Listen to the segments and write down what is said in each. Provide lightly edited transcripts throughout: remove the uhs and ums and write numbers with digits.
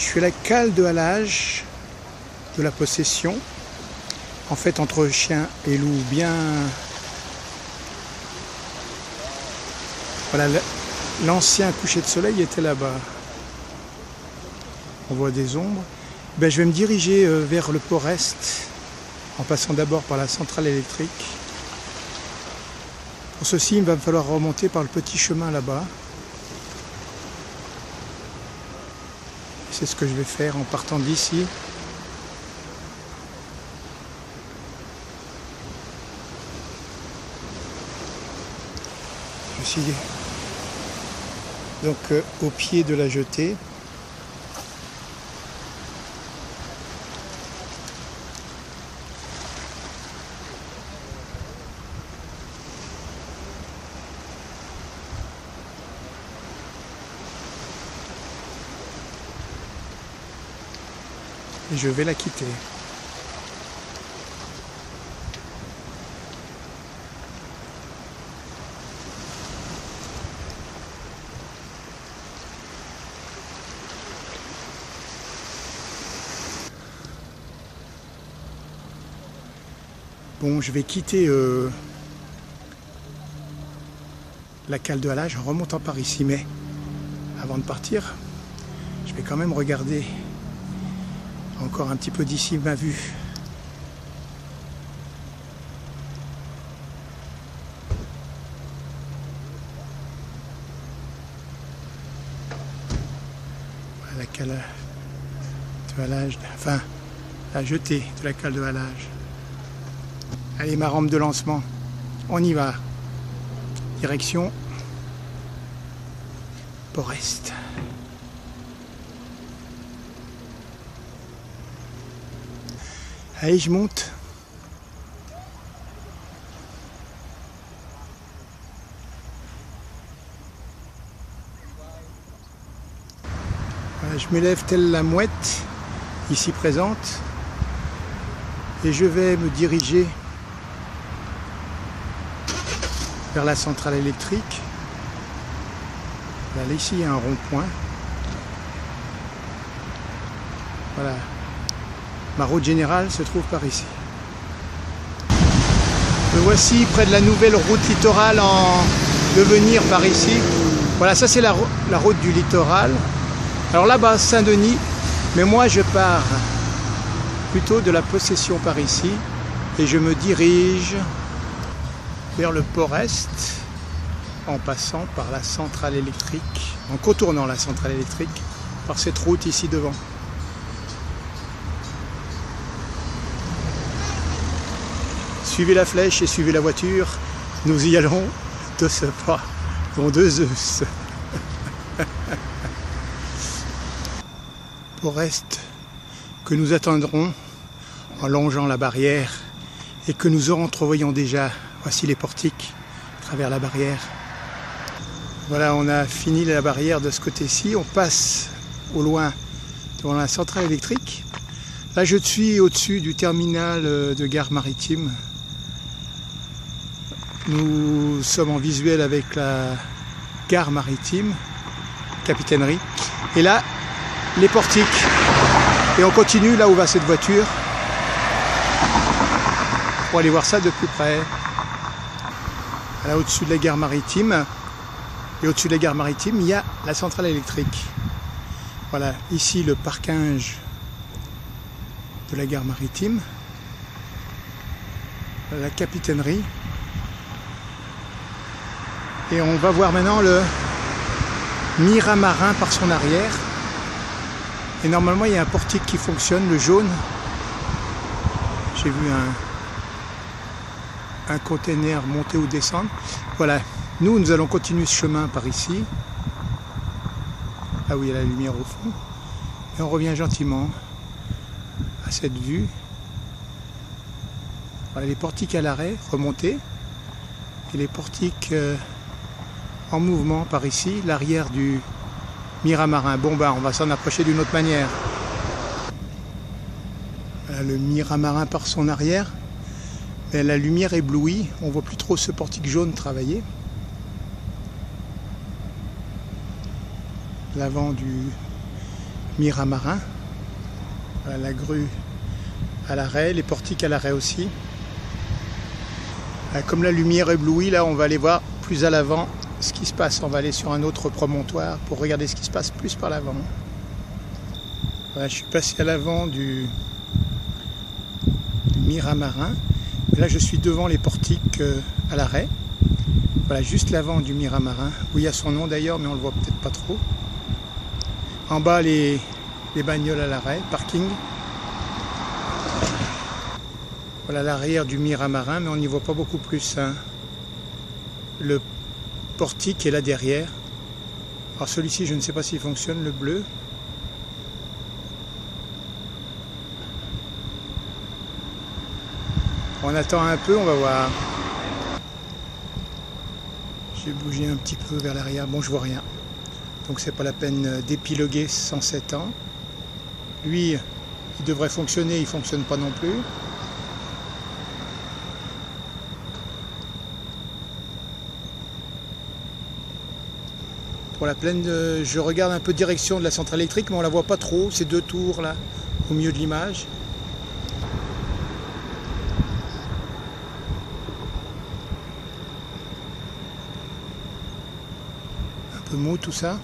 Je fais la cale de halage de la possession. En fait, entre chien et loup, bien... Voilà, l'ancien coucher de soleil était là-bas. On voit des ombres. Ben, je vais me diriger vers le port Est, en passant d'abord par la centrale électrique. Pour ceci, il va me falloir remonter par le petit chemin là-bas. C'est ce que je vais faire en partant d'ici. Je suis donc au pied de la jetée. Et je vais la quitter. Bon, je vais quitter la cale de halage en remontant par ici, mais avant de partir, je vais quand même regarder encore un petit peu d'ici ma vue. Voilà la cale de halage, enfin la jetée de la cale de halage. Allez, ma rampe de lancement, on y va. Direction port Est. Allez, je monte. Voilà, je m'élève telle la mouette, ici présente, et je vais me diriger vers la centrale électrique. Là, ici, il y a un rond-point. Voilà. Ma route générale se trouve par ici. Me voici près de la nouvelle route littorale en devenir par ici. Voilà, ça c'est la route du littoral. Alors là-bas, Saint-Denis, mais moi je pars plutôt de la possession par ici et je me dirige vers le port Est en passant par la centrale électrique, en contournant la centrale électrique par cette route ici devant. Suivez la flèche et suivez la voiture, nous y allons de ce pas, dont deux œufs. Port Est que nous attendrons en longeant la barrière et que nous entrevoyons déjà. Voici les portiques à travers la barrière. Voilà, on a fini la barrière de ce côté-ci. On passe au loin devant la centrale électrique. Là, je suis au-dessus du terminal de gare maritime. Nous sommes en visuel avec la gare maritime, capitainerie. Et là, les portiques. Et on continue là où va cette voiture pour aller voir ça de plus près. Là, au-dessus de la gare maritime. Et au-dessus de la gare maritime, il y a la centrale électrique. Voilà, ici le parking de la gare maritime. La capitainerie. Et on va voir maintenant le Miramarin par son arrière. Et normalement, il y a un portique qui fonctionne, le jaune. J'ai vu un container monter ou descendre. Voilà, nous allons continuer ce chemin par ici. Là où il y a la lumière au fond. Et on revient gentiment à cette vue. Voilà, les portiques à l'arrêt, remontés. Et les portiques en mouvement par ici, l'arrière du Miramarin. Bon, on va s'en approcher d'une autre manière. Voilà, le Miramarin par son arrière. Mais la lumière éblouit, on ne voit plus trop ce portique jaune travailler. L'avant du Miramarin. Voilà la grue à l'arrêt, les portiques à l'arrêt aussi. Comme la lumière éblouit, là on va aller voir plus à l'avant ce qui se passe. On va aller sur un autre promontoire pour regarder ce qui se passe plus par l'avant. Voilà, je suis passé à l'avant du Miramarin. Là je suis devant les portiques à l'arrêt. Voilà, juste l'avant du Miramarin, où il y a son nom d'ailleurs, mais on le voit peut-être pas trop. En bas les bagnoles à l'arrêt, parking. Voilà l'arrière du Miramarin, mais on n'y voit pas beaucoup plus. Hein. Le portique est là derrière. Alors celui-ci, je ne sais pas s'il fonctionne, le bleu. On attend un peu, on va voir. J'ai bougé un petit peu vers l'arrière. Bon, je vois rien. Donc c'est pas la peine d'épiloguer 107 ans. Lui, il devrait fonctionner, il ne fonctionne pas non plus. Pour la plaine, je regarde un peu direction de la centrale électrique, mais on la voit pas trop, ces deux tours là, au milieu de l'image. Un peu mou tout ça.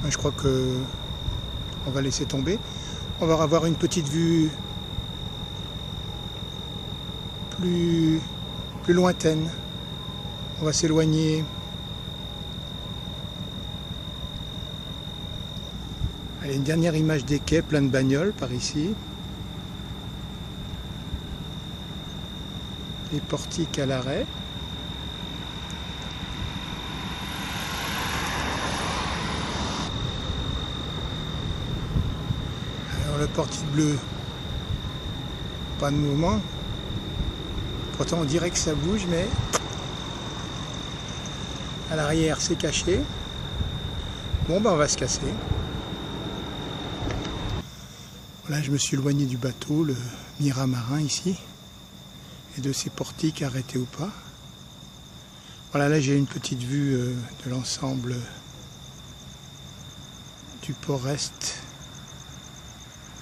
Je crois que on va laisser tomber. On va avoir une petite vue plus lointaine. On va s'éloigner. Allez, une dernière image des quais, plein de bagnoles par ici. Les portiques à l'arrêt. Alors le portique bleu, pas de mouvement. Pourtant on dirait que ça bouge, mais à l'arrière c'est caché. Bon ben on va se casser. Là, je me suis éloigné du bateau, le Miramarin ici, et de ses portiques arrêtés ou pas. Voilà, là j'ai une petite vue de l'ensemble du port-est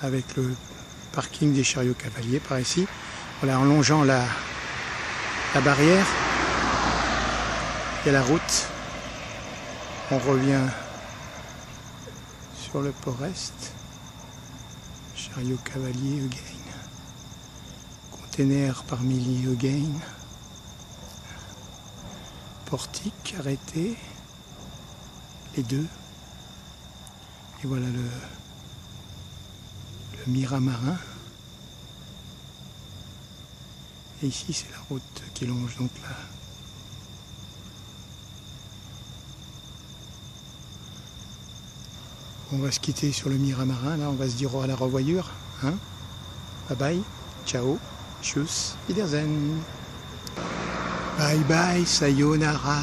avec le parking des chariots cavaliers par ici. Voilà, en longeant la barrière, il y a la route. On revient sur le port-est. Chariot cavalier again. Container par milliers again. Portique arrêté. Les deux. Et voilà le Miramarin. Et ici c'est la route qui longe donc là. On va se quitter sur le Miramarin, là on va se dire à la revoyure. Hein, bye bye, ciao, tchuss, wiedersehen. Bye bye, sayonara.